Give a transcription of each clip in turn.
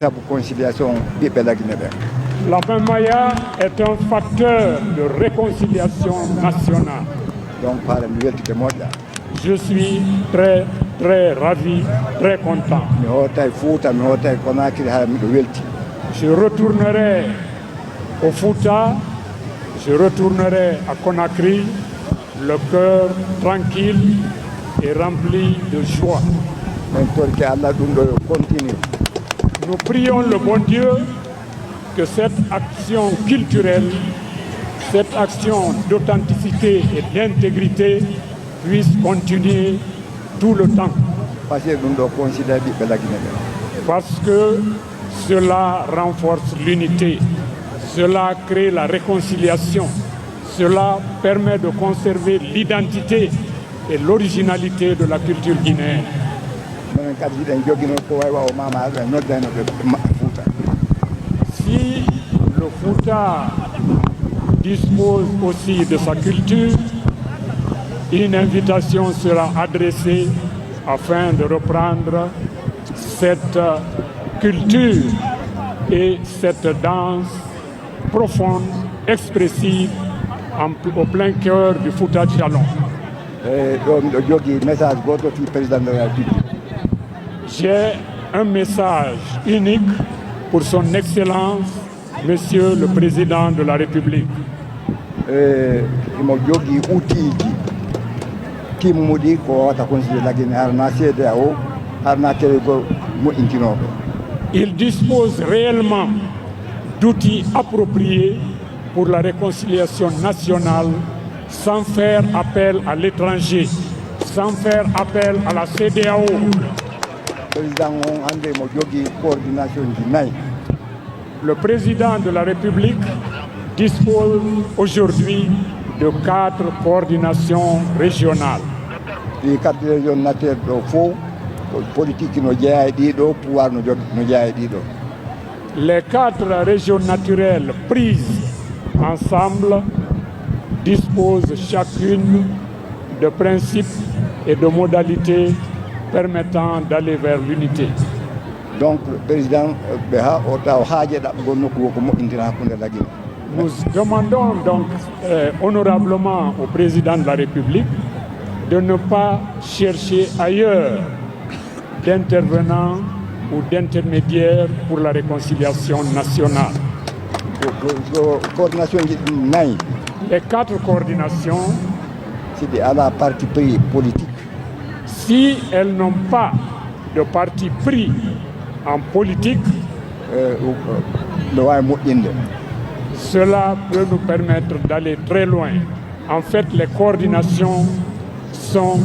La conciliation La Maya est un facteur de réconciliation nationale. Donc, par je suis très ravi, très content. Je retournerai au Fouta, je retournerai à Conakry, le cœur tranquille et rempli de joie. Nous prions le bon Dieu que cette action culturelle, cette action d'authenticité et d'intégrité puisse continuer tout le temps. Parce que cela renforce l'unité, cela crée la réconciliation, cela permet de conserver l'identité et l'originalité de la culture guinéenne. Si le Fouta dispose aussi de sa culture, une invitation sera adressée afin de reprendre cette culture et cette danse profonde, expressive, au plein cœur du Fouta Djallon. J'ai un message unique pour son Excellence, Monsieur le Président de la République. Il dispose réellement d'outils appropriés pour la réconciliation nationale sans faire appel à l'étranger, sans faire appel à la CEDEAO. Le président de la République dispose aujourd'hui de 4 coordinations régionales. Les 4 régions naturelles prises ensemble disposent chacune de principes et de modalités permettant d'aller vers l'unité. Donc, le président nous demandons donc honorablement au président de la République de ne pas chercher ailleurs d'intervenants ou d'intermédiaires pour la réconciliation nationale. Les 4 coordinations, c'est à la partie politique. Si elles n'ont pas de parti pris en politique, cela peut nous permettre d'aller très loin. En fait, les coordinations sont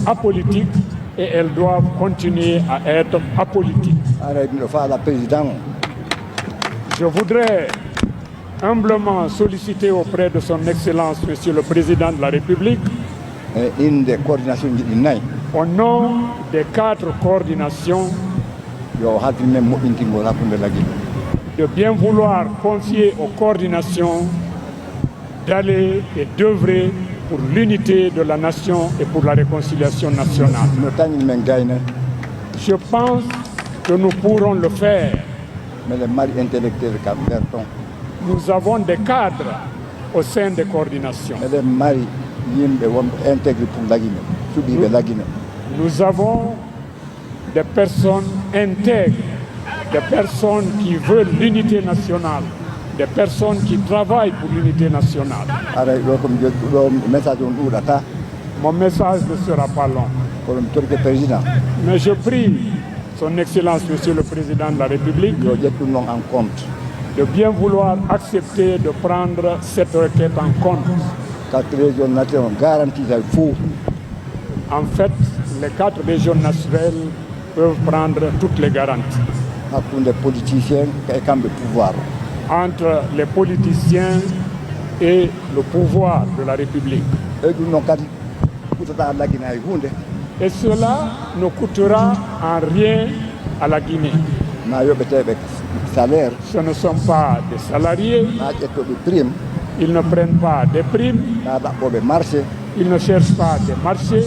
apolitiques et elles doivent continuer à être apolitiques. Je voudrais humblement solliciter auprès de son Excellence, Monsieur le Président de la République, au nom des 4 coordinations, de bien vouloir confier aux coordinations d'aller et d'œuvrer pour l'unité de la nation et pour la réconciliation nationale. Je pense que nous pourrons le faire. Nous avons des cadres au sein des coordinations. Nous avons des personnes intègres, des personnes qui veulent l'unité nationale, des personnes qui travaillent pour l'unité nationale. Mon message ne sera pas long. Mais je prie son Excellence, Monsieur le Président de la République, de bien vouloir accepter de prendre cette requête en compte. En fait, les 4 régions naturelles peuvent prendre toutes les garanties. Entre les politiciens et le pouvoir de la République. Et cela ne coûtera en rien à la Guinée. Ce ne sont pas des salariés. Ils ne prennent pas des primes. Ils ne cherchent pas des marchés.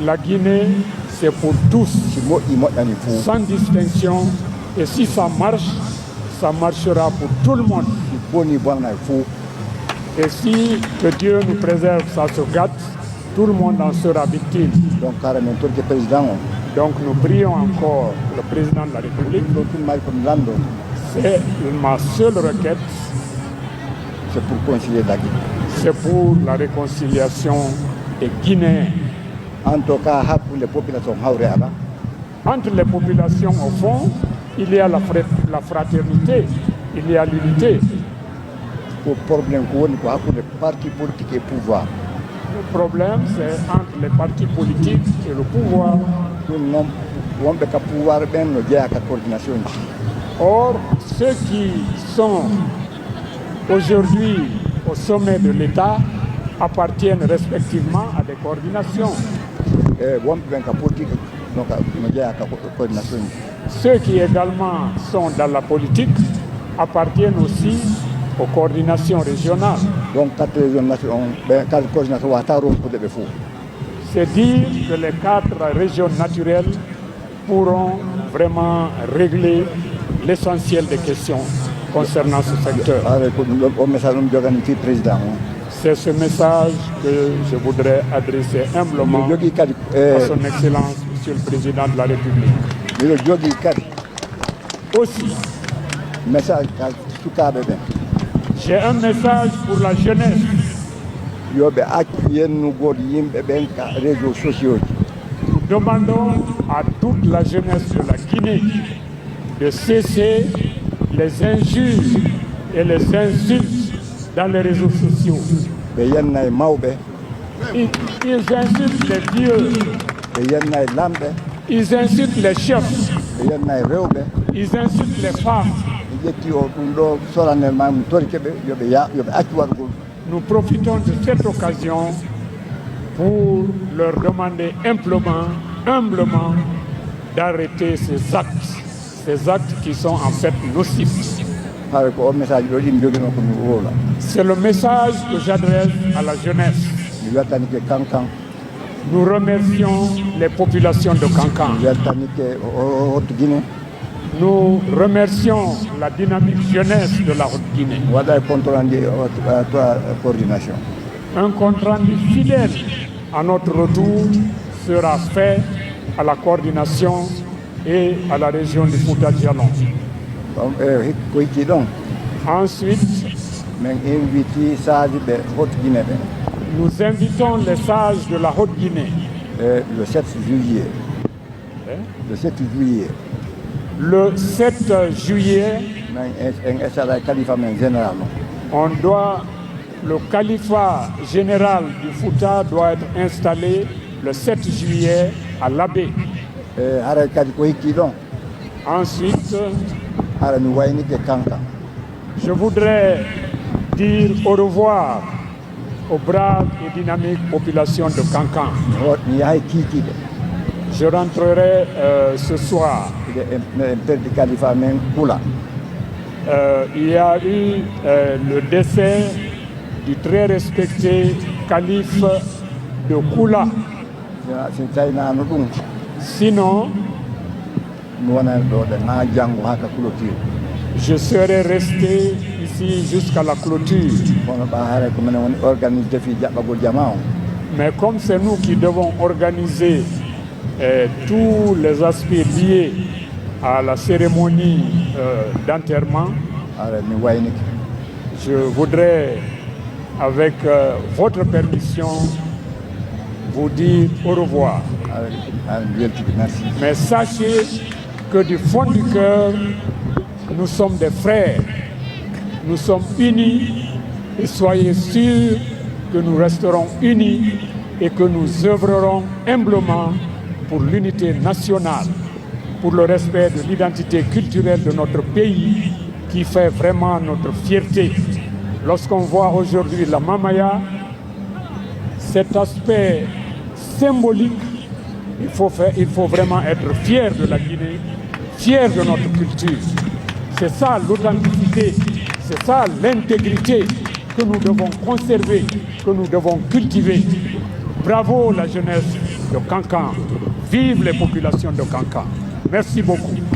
La Guinée, c'est pour tous, sans distinction. Et si ça marche, ça marchera pour tout le monde. Et si que Dieu nous préserve, ça se gâte, tout le monde en sera victime. Donc nous prions encore le président de la République. C'est ma seule requête. C'est pour concilier la Guinée. C'est pour la réconciliation des Guinéens. En tout cas, pour les populations, entre les populations, au fond, il y a la fraternité, il y a l'unité. Le problème, pour les partis politiques et pouvoir. Le problème, c'est entre les partis politiques et le pouvoir. Or, ceux qui sont aujourd'hui au sommet de l'État appartiennent respectivement à des coordinations. Ceux qui également sont dans la politique appartiennent aussi aux coordinations régionales. Donc, c'est dire que les 4 régions naturelles pourront vraiment régler l'essentiel des questions concernant ce secteur. C'est ce message que je voudrais adresser humblement à son Excellence, Monsieur le Président de la République. Aussi, j'ai un message pour la jeunesse. Nous demandons à toute la jeunesse de la Guinée de cesser les injures et les insultes dans les réseaux sociaux. Ils insultent les vieux. Ils insultent les chefs. Ils insultent les femmes. Nous profitons de cette occasion pour leur demander humblement d'arrêter ces actes qui sont en fait nocifs. C'est le message que j'adresse à la jeunesse. Nous remercions les populations de Kankan. Nous remercions la dynamique jeunesse de la Haute-Guinée. Un compte rendu fidèle à notre retour sera fait à la coordination et à la région du Fouta-Djallon. Ensuite, nous invitons les sages de la Haute-Guinée. Le 7 juillet. Le 7 juillet. Le 7 juillet, le califat général du Fouta doit être installé le 7 juillet à l'Abbé. Ensuite, je voudrais dire au revoir aux braves et dynamiques populations de Kankan. Je rentrerai ce soir. Il y a eu le décès du très respecté calife de Koula. Sinon, je serais resté ici jusqu'à la clôture. Mais comme c'est nous qui devons organiser tous les aspects liés à la cérémonie d'enterrement, je voudrais, avec votre permission, vous dire au revoir. Mais sachez que du fond du cœur, nous sommes des frères, nous sommes unis, et soyez sûrs que nous resterons unis et que nous œuvrerons humblement pour l'unité nationale, pour le respect de l'identité culturelle de notre pays qui fait vraiment notre fierté. Lorsqu'on voit aujourd'hui la Mamaya, cet aspect symbolique, il faut vraiment être fier de la Guinée, fier de notre culture. C'est ça l'authenticité, c'est ça l'intégrité que nous devons conserver, que nous devons cultiver. Bravo la jeunesse de Kankan. Vive les populations de Kankan. Merci beaucoup.